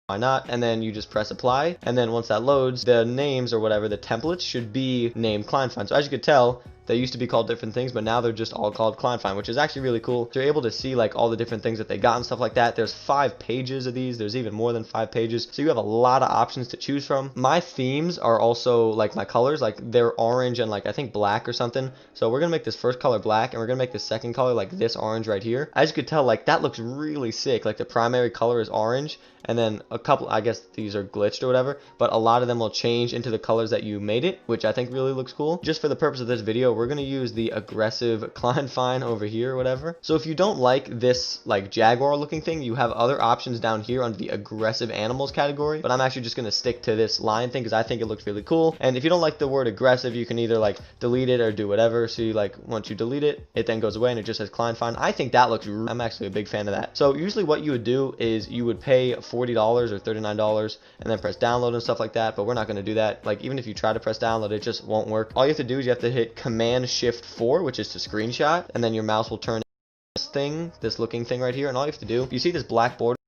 why not? And then you just press apply, and then once that loads, the names or whatever, the templates should be named ClientFind. So as you could tell, they used to be called different things, but now they're just all called ClientFind, which is actually really cool. So you're able to see like all the different things that they got and stuff like that. There's 5 pages of these. There's even more than 5 pages. So you have a lot of options to choose from. My themes are also like my colors, like they're orange and like I think black or something. So we're gonna make this first color black, and we're gonna make the second color like this orange right here. As you could tell, like that looks really sick. Like the primary color is orange, and then a couple, I guess these are glitched or whatever, but a lot of them will change into the colors that you made it, which I think really looks cool. Just for the purpose of this video, we're going to use the aggressive ClientFind over here or whatever. So if you don't like this like jaguar looking thing, you have other options down here under the aggressive animals category, but I'm actually just going to stick to this lion thing because I think it looks really cool. And if you don't like the word aggressive, you can either like delete it or do whatever. So you like, once you delete it, it then goes away and it just says ClientFind. I think that looks, I'm actually a big fan of that. So usually what you would do is you would pay $40 or $39 and then press download and stuff like that, but we're not going to do that. Like even if you try to press download, it just won't work. All you have to do is you have to hit Command Shift 4, which is to screenshot, and then your mouse will turn this thing, this looking thing right here, and all you have to do, you see this black border,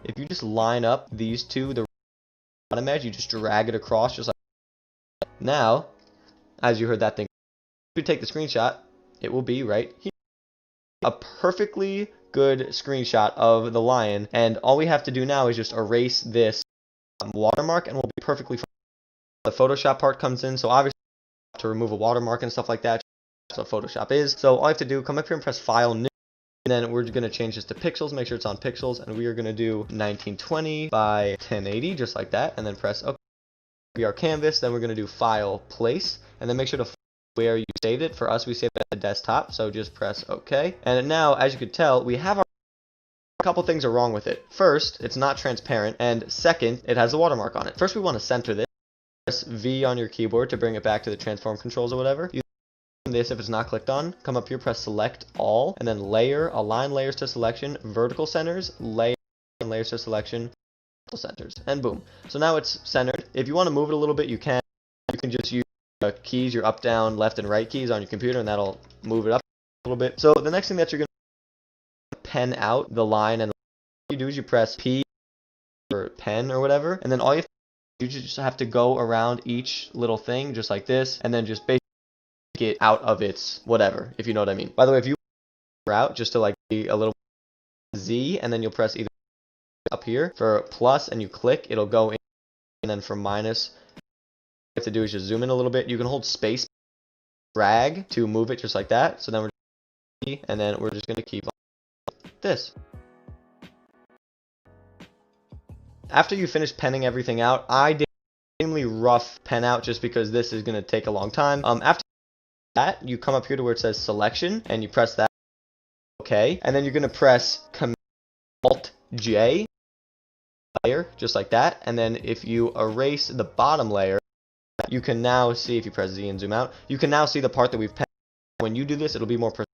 if you just line up these two, the bottom edge, you just drag it across just like that. Now, as you heard that thing, if you take the screenshot, it will be right here. A perfectly good screenshot of the lion, and all we have to do now is just erase this watermark and we'll be perfectly fine. The Photoshop part comes in, so obviously to remove a watermark and stuff like that, that's what Photoshop is. So all I have to do, come up here and press File, New, and then we're going to change this to pixels, make sure it's on pixels, and we are going to do 1920 by 1080, just like that, and then press OK. We are canvas, then we're going to do File, Place, and then make sure to where you saved it. For us, we saved it at the desktop, so just press OK. And now, as you could tell, we have our a couple things are wrong with it. First, it's not transparent, and second, it has a watermark on it. First, we want to center this. Press V on your keyboard to bring it back to the transform controls or whatever. Use this if it's not clicked on. Come up here, press select all, and then layer, align layers to selection, vertical centers, layer and layers to selection, vertical centers, and boom. So now it's centered. If you want to move it a little bit, you can. You can just use the keys, your up, down, left, and right keys on your computer, and that'll move it up a little bit. So the next thing that you're going to pen out the line, and what you do is you press P or pen or whatever, and then all you just have to go around each little thing just like this, and then just basically get out of its whatever, if you know what I mean. By the way, if you route just to like be a little Z, and then you'll press either up here for plus and you click, it'll go in, and then for minus, what you have to do is just zoom in a little bit. You can hold space, drag to move it just like that. So then we're and then we're just going to keep on this. After you finish penning everything out, I did extremely rough pen out just because this is going to take a long time. After that, you come up here to where it says selection, and you press that, okay, and then you're going to press Alt J, layer, just like that, and then if you erase the bottom layer, you can now see, if you press Z and zoom out, you can now see the part that we've penned. When you do this, it'll be more precise.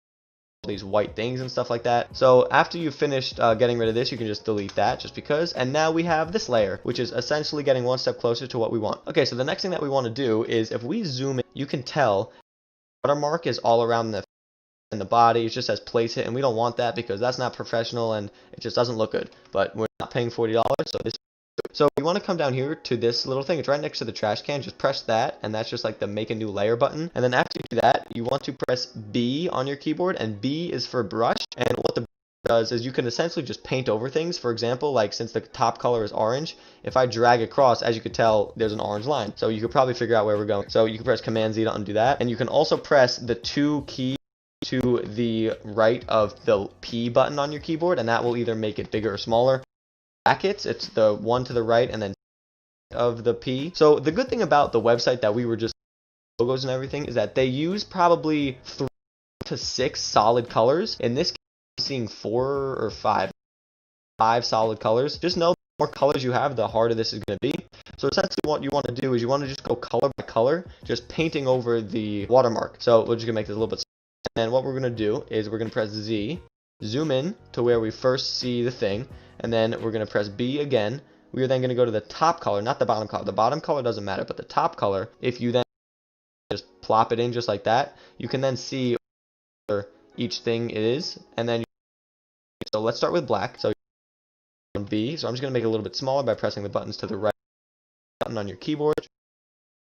These white things and stuff like that. So after you've finished getting rid of this, you can just delete that just because, and now we have this layer, which is essentially getting one step closer to what we want. Okay, so the next thing that we want to do is, if we zoom in, you can tell the watermark is all around the body. It just says place it, and we don't want that because that's not professional and it just doesn't look good. But we're not paying $40, so this. So you want to come down here to this little thing. It's right next to the trash can. Just press that, and that's just like the make a new layer button. And then after you do that, you want to press B on your keyboard, and B is for brush. And what the does is you can essentially just paint over things. For example, like since the top color is orange, if I drag across, as you could tell, there's an orange line. So you could probably figure out where we're going. So you can press Command Z to undo that, and you can also press the 2 keys to the right of the P button on your keyboard, and that will either make it bigger or smaller. Brackets, it's the one to the right and then of the P. So the good thing about the website that we were just logos and everything is that they use probably 3 to 6 solid colors. In this case, I'm seeing 4 or 5 solid colors. Just know the more colors you have, the harder this is going to be. So essentially what you want to do is you want to just go color by color, just painting over the watermark. So we're just going to make this a little bit. And what we're going to do is we're going to press Z, zoom in to where we first see the thing, and then we're going to press B again. We are then going to go to the top color, not the bottom color. The bottom color doesn't matter, but the top color, if you then just plop it in just like that, you can then see where each thing is. And then, so let's start with black. So Command B. So I'm just going to make it a little bit smaller by pressing the buttons to the right button on your keyboard. You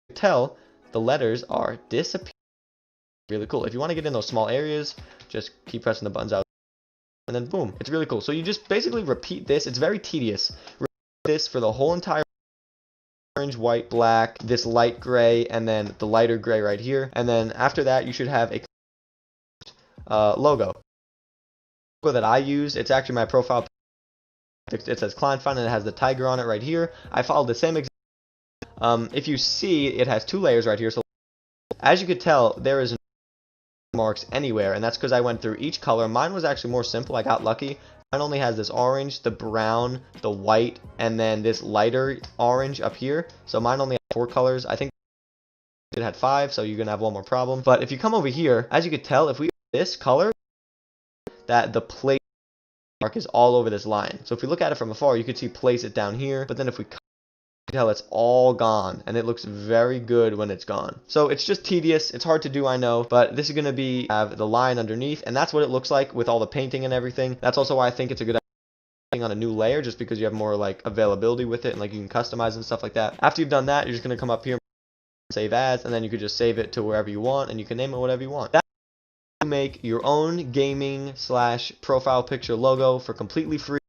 can tell the letters are disappearing. Really cool. If you want to get in those small areas, just keep pressing the buttons out, and then boom, it's really cool. So you just basically repeat this. It's very tedious. Repeat this for the whole entire orange, white, black, this light gray, and then the lighter gray right here. And then after that, you should have a logo. The logo that I use, it's actually my profile. It says ClientFind and it has the tiger on it right here. I followed the same exact. If you see, it has two layers right here. So as you could tell, there is no marks anywhere, and that's because I went through each color. Mine was actually more simple. I got lucky. Mine only has this orange, the brown, the white, and then this lighter orange up here. So mine only had 4 colors. I think it had 5, so you're gonna have one more problem. But if you come over here, as you could tell, if we this color, that the place mark is all over this line. So if we look at it from afar, you could see place it down here. But then if we tell it's all gone, and it looks very good when it's gone. So it's just tedious. It's hard to do, I know, but this is going to be have the line underneath, and that's what it looks like with all the painting and everything. That's also why I think it's a good idea on a new layer, just because you have more like availability with it, and like you can customize and stuff like that. After you've done that, you're just going to come up here, save as, and then you could just save it to wherever you want, and you can name it whatever you want. That's how you make your own gaming / profile picture logo for completely free.